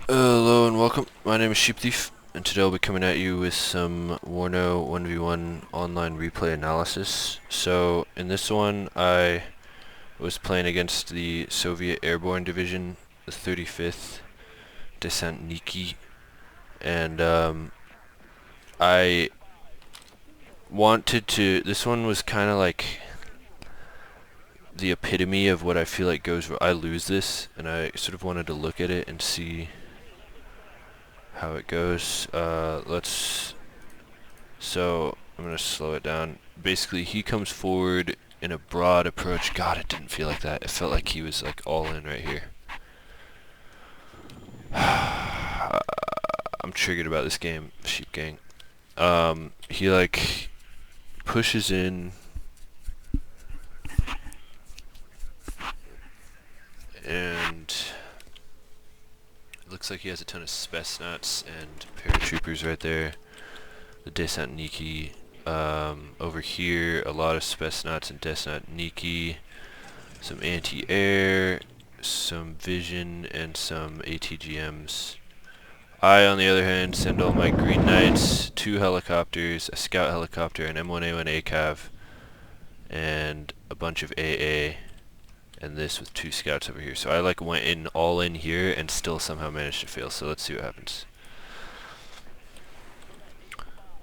Hello and welcome. My name is Sheep Thief, and today I'll be coming at you with some Warno 1v1 online replay analysis. So in this one, I was playing against the Soviet Airborne Division, the 35th Desantniki, and I wanted to. This one was kind of like the epitome of what I feel like goes. I lose this, and I sort of wanted to look at it and see how it goes. So I'm gonna slow it down. Basically, he comes forward in a broad approach. God, it didn't feel like that. It felt like he was like all in right here. I'm triggered about this game, Sheep Gang. He like pushes in and it looks like he has a ton of Spetsnaz and paratroopers right there. The Desantniki. Over here, a lot of Spetsnaz and Desantniki. Some anti-air, some vision, and some ATGMs. I, on the other hand, send all my Green Knights, 2 helicopters, a scout helicopter, an M1A1 ACAV, and a bunch of AA, and this with 2 scouts over here. So I like went in all in here and still somehow managed to fail. So let's see what happens.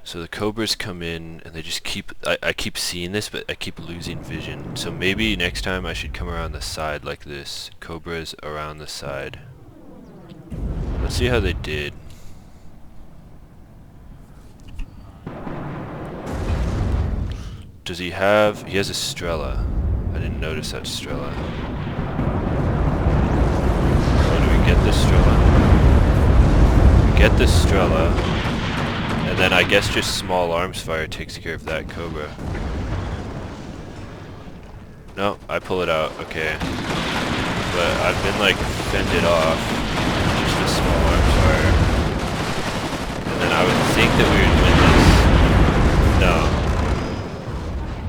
So the Cobras come in and they just keep, I keep seeing this, but I keep losing vision. So maybe next time I should come around the side like this. Cobras around the side. Let's see how they did. Does he have, he has a Strela. I didn't notice that Strela. Oh, do we get this Strela? We get this Strela. And then I guess just small arms fire takes care of that Cobra. No, I pull it out, okay. But I've been like fended off. Just a small arms fire. And then I would think that we would win this.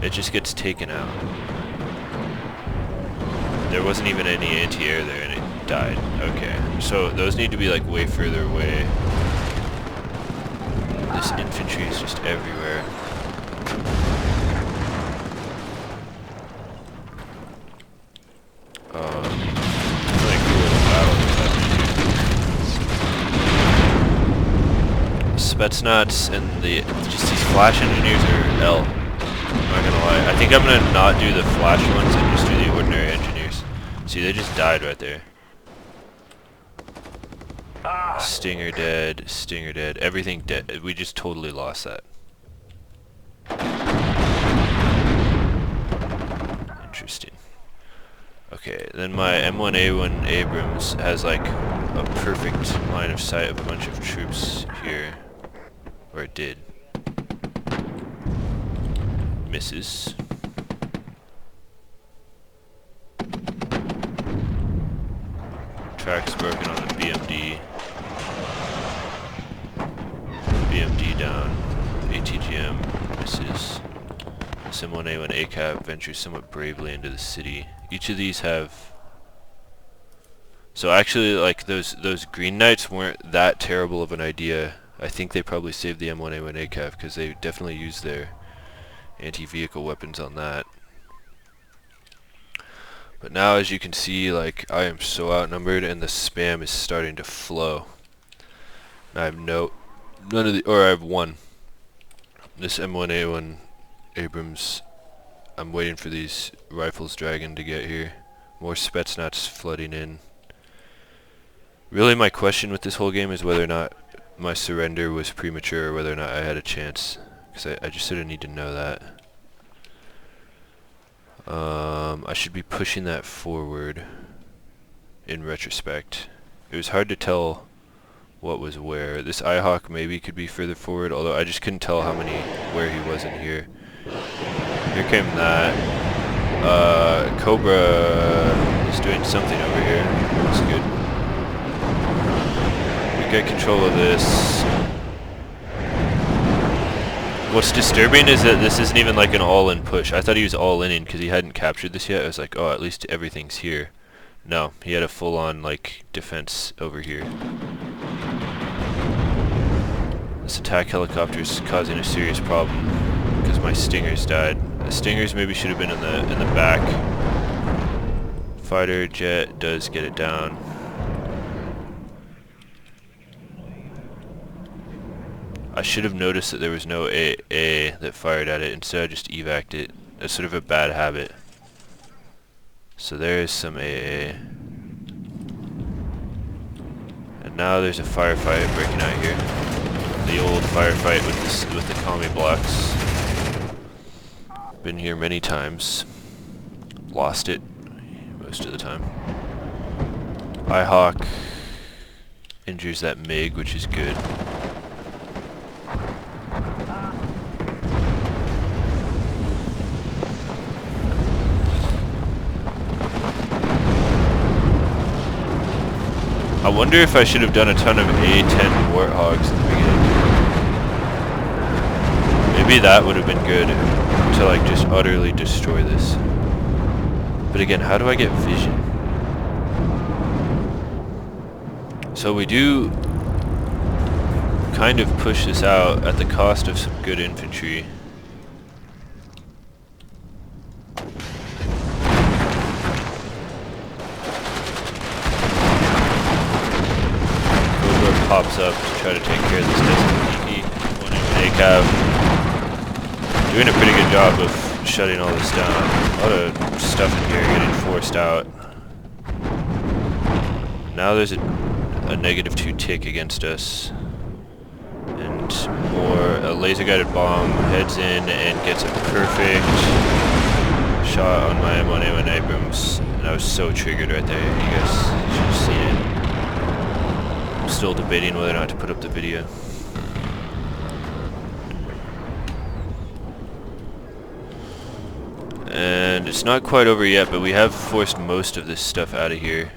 No. It just gets taken out. There wasn't even any anti-air there and it died. Okay. So those need to be like way further away. This infantry is just everywhere. Really cool little battle that's happening. Spetsnaz and just these flash engineers are L. I'm not gonna lie. I think I'm gonna not do the flash ones and just do the ordinary engineers. See, they just died right there. Stinger dead, Stinger dead, everything dead. We just totally lost that. Interesting. Okay, then my M1A1 Abrams has like a perfect line of sight of a bunch of troops here. Or it did. Misses. Track's broken on the BMD. BMD down. ATGM misses. M1A1 ACAV ventures somewhat bravely into the city. Each of these have... So actually, like, those Green Knights weren't that terrible of an idea. I think they probably saved the M1A1 ACAV because they definitely used their anti-vehicle weapons on that. But now, as you can see, like, I am so outnumbered and the spam is starting to flow. I have I have one. This M1A1 Abrams, I'm waiting for these rifles dragon to get here. More Spetsnaz flooding in. Really, my question with this whole game is whether or not my surrender was premature or whether or not I had a chance. Because I just sort of need to know that. I should be pushing that forward in retrospect. It was hard to tell what was where. This IHawk maybe could be further forward, although I just couldn't tell where he was in here. Here came that. Cobra is doing something over here. That's good. We get control of this. What's disturbing is that this isn't even like an all-in push. I thought he was all-in because he hadn't captured this yet. I was like, oh, at least everything's here. No, he had a full-on like defense over here. This attack helicopter is causing a serious problem because my stingers died. The stingers maybe should have been in the back. Fighter jet does get it down. I should have noticed that there was no AA that fired at it. Instead I just evac'd it. That's sort of a bad habit. So there's some AA. And now there's a firefight breaking out here. The old firefight with the commie blocks. Been here many times. Lost it most of the time. IHawk injures that MiG, which is good. I wonder if I should have done a ton of A-10 Warthogs in the beginning. Maybe that would have been good to like just utterly destroy this. But again, how do I get vision? So we do kind of push this out at the cost of some good infantry. Pops up to try to take care of this Destiny. One in ACAV. Doing a pretty good job of shutting all this down. A lot of stuff in here getting forced out. Now there's a -2 tick against us. And a laser guided bomb heads in and gets a perfect shot on my M1A1 Abrams. And I was so triggered right there. You guys should have seen it. Still debating whether or not to put up the video. And it's not quite over yet, but we have forced most of this stuff out of here.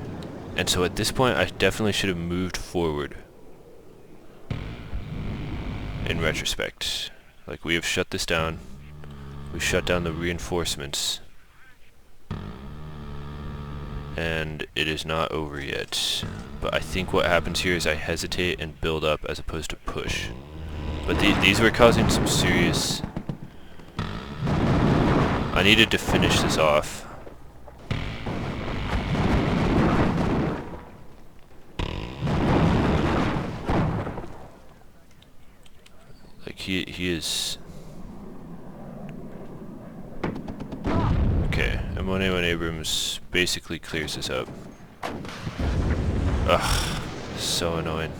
And so at this point I definitely should have moved forward. In retrospect. Like, we have shut this down. We've shut down the reinforcements. And it is not over yet. But I think what happens here is I hesitate and build up as opposed to push. But these were causing some serious... I needed to finish this off. Like, he is... Okay, M1A1 Abrams basically clears this up. Ugh, so annoying.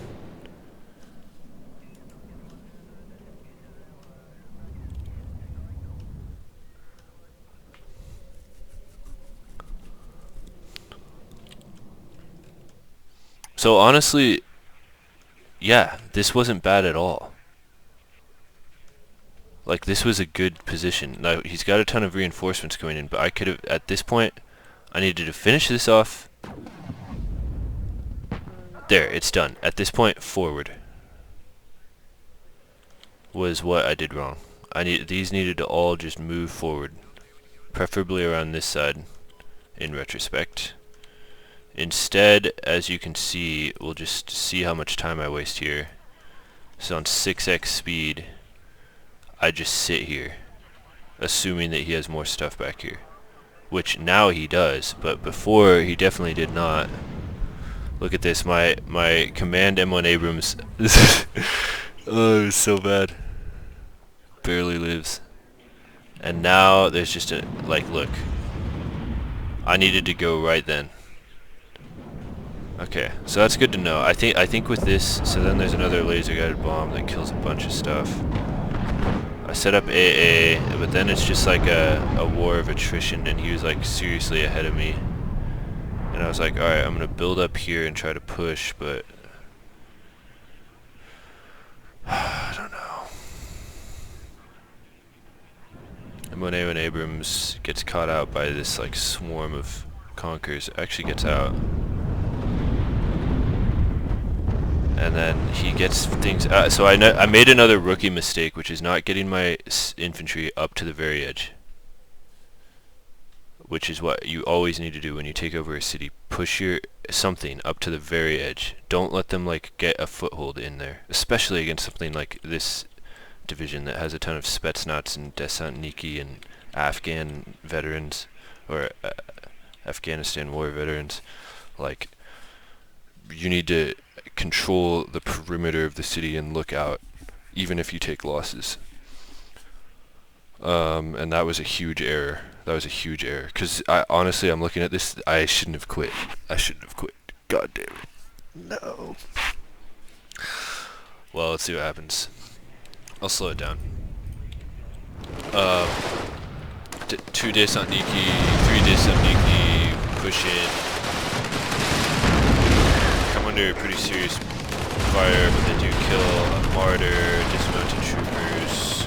So honestly, yeah, this wasn't bad at all. Like, this was a good position. Now, he's got a ton of reinforcements going in, but I could have, at this point, I needed to finish this off. There, it's done. At this point, forward was what I did wrong. These needed to all just move forward, preferably around this side, in retrospect. Instead, as you can see, we'll just see how much time I waste here. So on 6x speed, I just sit here, assuming that he has more stuff back here. Which now he does, but before he definitely did not. Look at this, my command M1 Abrams. Oh, it was so bad. Barely lives. And now there's just a, like, look. I needed to go right then. Okay, so that's good to know. I think with this, so then there's another laser guided bomb that kills a bunch of stuff. I set up AA, but then it's just like a war of attrition, and he was like seriously ahead of me. And I was like, alright, I'm gonna build up here and try to push, but I don't know. M1A1 Abrams gets caught out by this like swarm of Conkers, actually gets out. And then he gets things out. So I made another rookie mistake, which is not getting my infantry up to the very edge. Which is what you always need to do when you take over a city. Push your something up to the very edge. Don't let them like get a foothold in there, especially against something like this division that has a ton of Spetsnaz and Desantniki and Afghan veterans, or Afghanistan war veterans. Like, you need to control the perimeter of the city and look out, even if you take losses. And that was a huge error. Because honestly, I'm looking at this, I shouldn't have quit. God damn it. No. Well, let's see what happens. I'll slow it down. 2 Desantniki, 3 Desantniki, push in. Come under pretty serious fire, but they do kill a martyr, dismounted troopers.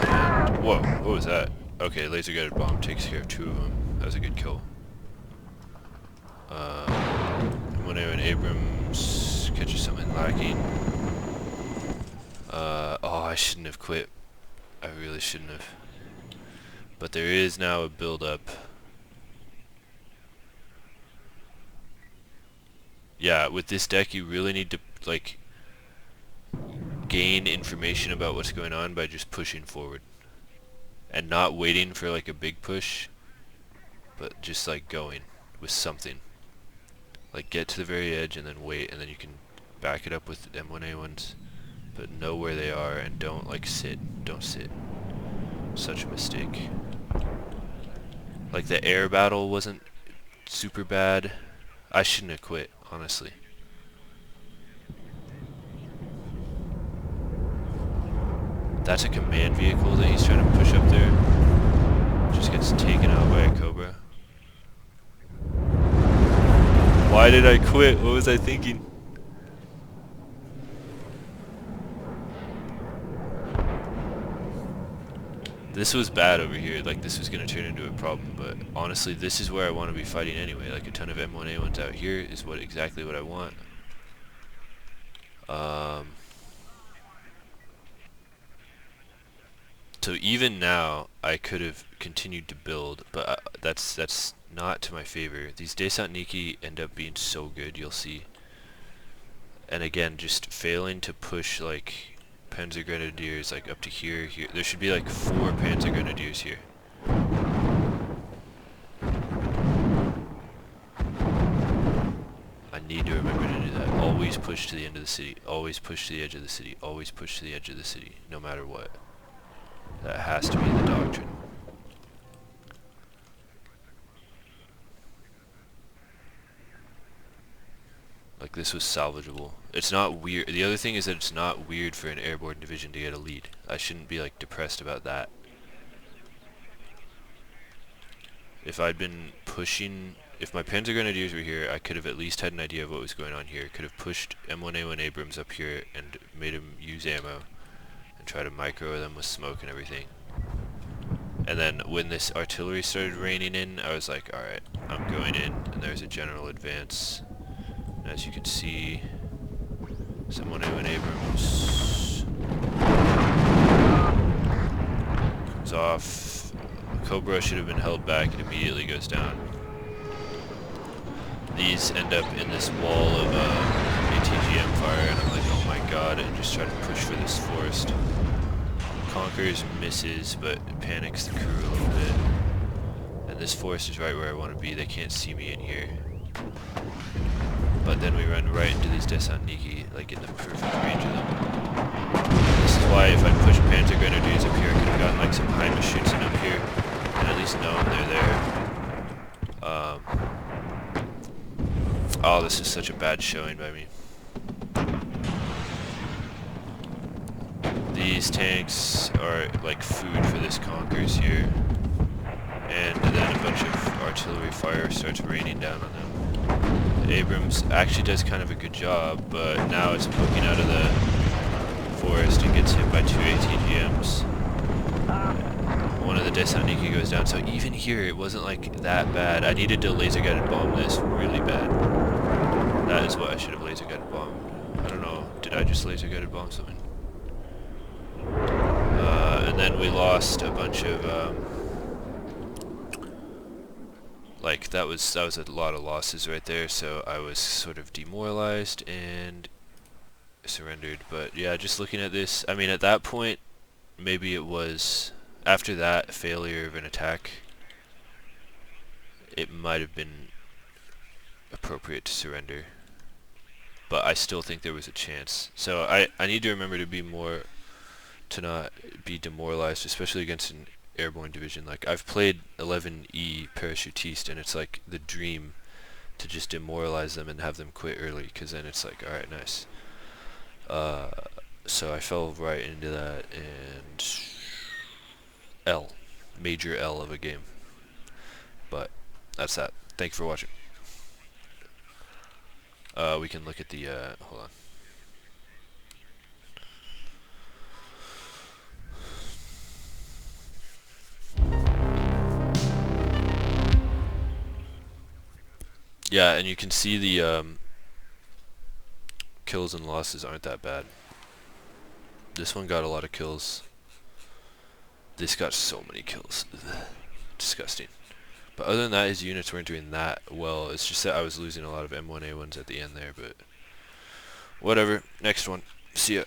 And, whoa, what was that? Okay, laser guided bomb takes care of 2 of them. That was a good kill. Warno and Abrams catches something lacking. Oh, I shouldn't have quit. I really shouldn't have. But there is now a build-up. Yeah, with this deck you really need to, like, gain information about what's going on by just pushing forward. And not waiting for, like, a big push, but just, like, going with something. Like, get to the very edge and then wait, and then you can back it up with M1A1s. But know where they are and don't, like, sit. Don't sit. Such a mistake. Like, the air battle wasn't super bad. I shouldn't have quit, honestly. That's a command vehicle that he's trying to push up there. Just gets taken out by a Cobra. Why did I quit? What was I thinking? This was bad over here, like this was going to turn into a problem, but honestly this is where I want to be fighting anyway. Like, a ton of M1A1s out here is exactly what I want. So even now I could have continued to build, but that's not to my favor. These Desantniki end up being so good, you'll see. And again, just failing to push, like, Panzer Grenadiers, like, up to here. There should be like 4 Panzer Grenadiers here. I need to remember to do that. Always push to the end of the city. Always push to the edge of the city. Always push to the edge of the city, no matter what. That has to be the doctrine. Like, this was salvageable. It's not weird. The other thing is that it's not weird for an airborne division to get a lead. I shouldn't be, like, depressed about that. If I'd been pushing... If my Panzer Grenadiers were here, I could have at least had an idea of what was going on here. Could have pushed M1A1 Abrams up here and made him use ammo. And try to micro them with smoke and everything. And then when this artillery started raining in, I was like, alright, I'm going in. And there's a general advance. As you can see, someone in Abrams comes off. Cobra should have been held back. It immediately goes down. These end up in this wall of ATGM fire, and I'm like, oh my god, and just try to push for this forest. Conquers, misses, but panics the crew a little bit. And this forest is right where I want to be. They can't see me in here. But then we run right into these Desantniki, like in the perfect range of them. This is why if I push Panzer Grenadiers up here, I could have gotten like some Heimatschützen up here, and at least known they're there. Oh, this is such a bad showing by me. These tanks are like food for this Conquers here. And then a bunch of artillery fire starts raining down on them. Abrams actually does kind of a good job, but now it's poking out of the forest and gets hit by 2 ATGMs. One of the Desantniki goes down, so even here it wasn't like that bad. I needed to laser guided bomb this really bad. That is what I should have laser guided bombed. I don't know, did I just laser guided bomb something? And then we lost a bunch of like that was a lot of losses right there, so I was sort of demoralized and surrendered. But yeah, just looking at this, I mean, at that point, maybe it was after that failure of an attack, it might have been appropriate to surrender. But I still think there was a chance. So I need to remember to not be demoralized, especially against an airborne division. Like, I've played 11E parachutiste, and it's like the dream to just demoralize them and have them quit early, because then it's like, alright, nice. So I fell right into that, and L. Major L of a game. But that's that. Thank you for watching. We can look at the, hold on. Yeah, and you can see the kills and losses aren't that bad. This one got a lot of kills. This got so many kills. Disgusting. But other than that, his units weren't doing that well. It's just that I was losing a lot of M1A1s at the end there, but whatever. Next one. See ya.